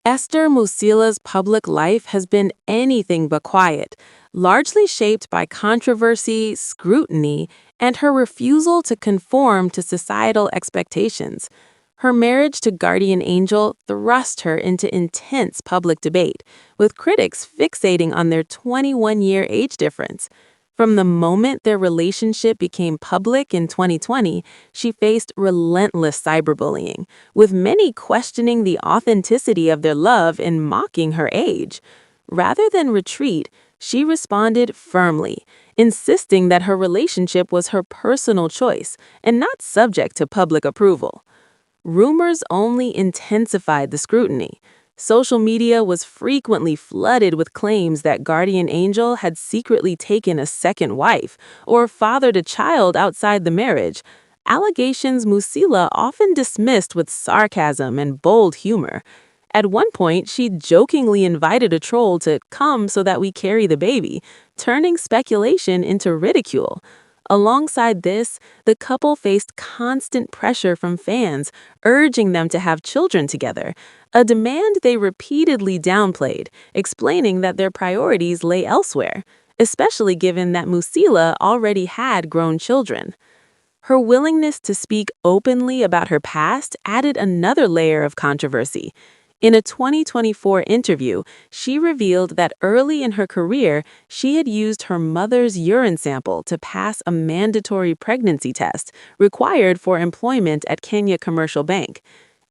Esther Musila's public life has been anything but quiet, largely shaped by controversy, scrutiny, and her refusal to conform to societal expectations. Her marriage to guardian angel thrust her into intense public debate, with critics fixating on their 21-year age difference. From the moment their relationship became public in 2020, she faced relentless cyberbullying, with many questioning the authenticity of their love and mocking her age. Rather than retreat, she responded firmly, insisting that her relationship was her personal choice and not subject to public approval. Rumors only intensified the scrutiny. Social media was frequently flooded with claims that Guardian Angel had secretly taken a second wife or fathered a child outside the marriage, allegations Musila often dismissed with sarcasm and bold humor. At one point, she jokingly invited a troll to come so that we carry the baby, turning speculation into ridicule. Alongside this, the couple faced constant pressure from fans, urging them to have children together, a demand they repeatedly downplayed, explaining that their priorities lay elsewhere, especially given that Musila already had grown children. Her willingness to speak openly about her past added another layer of controversy. In a 2024 interview, she revealed that early in her career, she had used her mother's urine sample to pass a mandatory pregnancy test required for employment at Kenya Commercial Bank.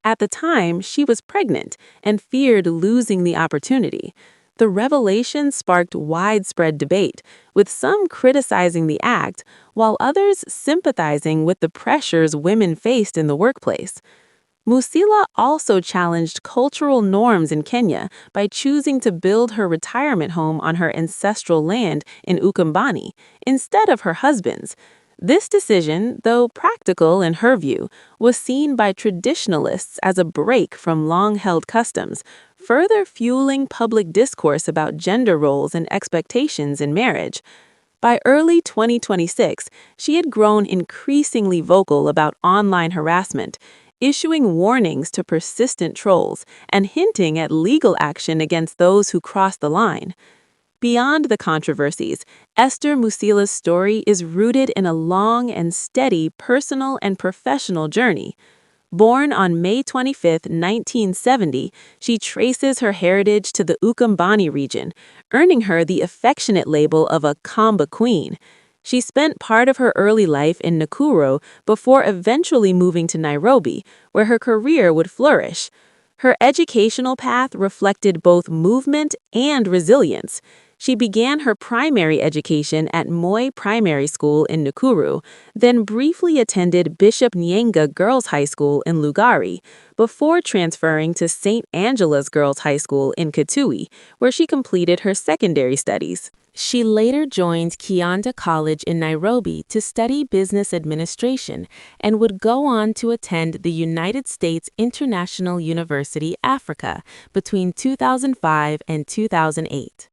At the time, she was pregnant and feared losing the opportunity. The revelation sparked widespread debate, with some criticizing the act, while others sympathizing with the pressures women faced in the workplace. Musila also challenged cultural norms in Kenya by choosing to build her retirement home on her ancestral land in Ukambani instead of her husband's. This decision, though practical in her view, was seen by traditionalists as a break from long-held customs, further fueling public discourse about gender roles and expectations in marriage. By early 2026, she had grown increasingly vocal about online harassment, issuing warnings to persistent trolls and hinting at legal action against those who cross the line. Beyond the controversies, Esther Musila's story is rooted in a long and steady personal and professional journey. Born on May 25, 1970, she traces her heritage to the Ukambani region, earning her the affectionate label of a Kamba Queen. She spent part of her early life in Nakuru before eventually moving to Nairobi, where her career would flourish. Her educational path reflected both movement and resilience. She began her primary education at Moi Primary School in Nakuru, then briefly attended Bishop Nyenga Girls High School in Lugari, before transferring to St. Angela's Girls High School in Kitui, where she completed her secondary studies. She later joined Kianda College in Nairobi to study business administration and would go on to attend the United States International University, Africa, between 2005 and 2008.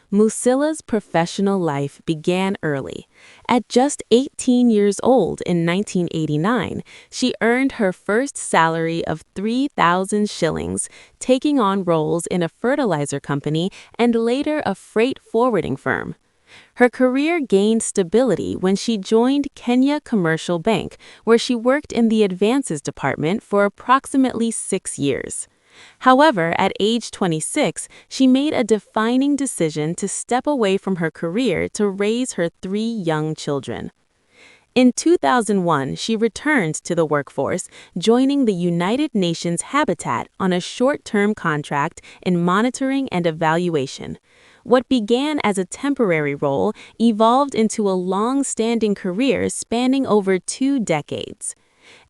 Musila's professional life began early. At just 18 years old in 1989, she earned her first salary of 3,000 shillings, taking on roles in a fertilizer company and later a freight forwarding firm. Her career gained stability when she joined Kenya Commercial Bank, where she worked in the advances department for approximately 6 years. However, at age 26, she made a defining decision to step away from her career to raise her 3 young children. In 2001, she returned to the workforce, joining the United Nations Habitat on a short-term contract in monitoring and evaluation. What began as a temporary role evolved into a long-standing career spanning over 2 decades.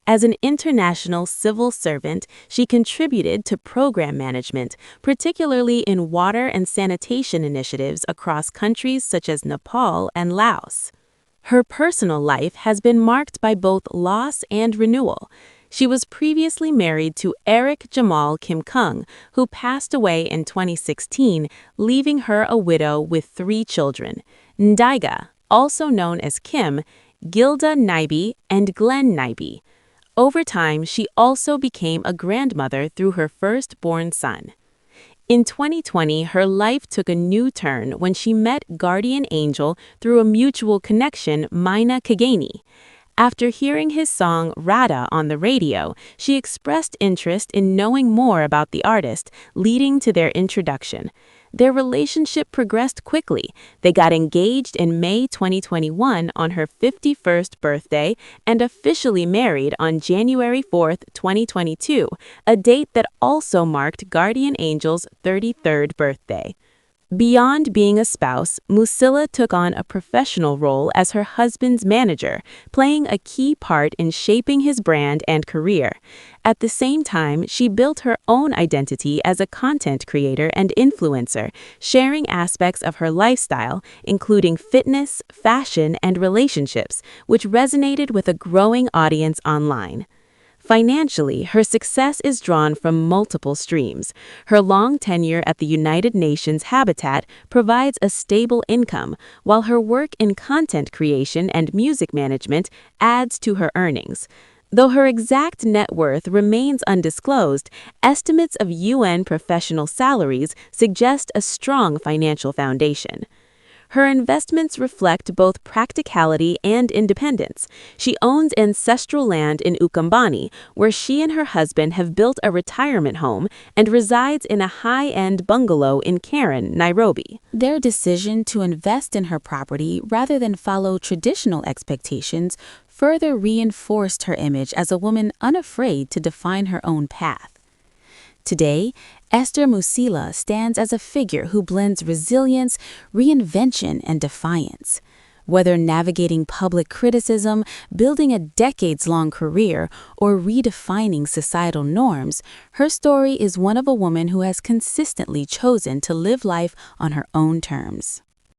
As an international civil servant, she contributed to program management, particularly in water and sanitation initiatives across countries such as Nepal and Laos. Her personal life has been marked by both loss and renewal. She was previously married to Eric Jamal Kim Kung, who passed away in 2016, leaving her a widow with 3 children, Ndaiga, also known as Kim, Gilda Naibi, and Glenn Naibi. Over time, she also became a grandmother through her firstborn son. In 2020, her life took a new turn when she met guardian angel through a mutual connection, Mina Kagani. After hearing his song Rada on the radio, she expressed interest in knowing more about the artist, leading to their introduction. Their relationship progressed quickly. They got engaged in May 2021 on her 51st birthday and officially married on January 4, 2022, a date that also marked Guardian Angel's 33rd birthday. Beyond being a spouse, Musila took on a professional role as her husband's manager, playing a key part in shaping his brand and career. At the same time, she built her own identity as a content creator and influencer, sharing aspects of her lifestyle, including fitness, fashion, and relationships, which resonated with a growing audience online. Financially, her success is drawn from multiple streams. Her long tenure at the United Nations Habitat provides a stable income, while her work in content creation and music management adds to her earnings. Though her exact net worth remains undisclosed, estimates of UN professional salaries suggest a strong financial foundation. Her investments reflect both practicality and independence. She owns ancestral land in Ukambani, where she and her husband have built a retirement home, and resides in a high-end bungalow in Karen, Nairobi. Their decision to invest in her property rather than follow traditional expectations further reinforced her image as a woman unafraid to define her own path. Today, Esther Musila stands as a figure who blends resilience, reinvention, and defiance. Whether navigating public criticism, building a decades-long career, or redefining societal norms, her story is one of a woman who has consistently chosen to live life on her own terms.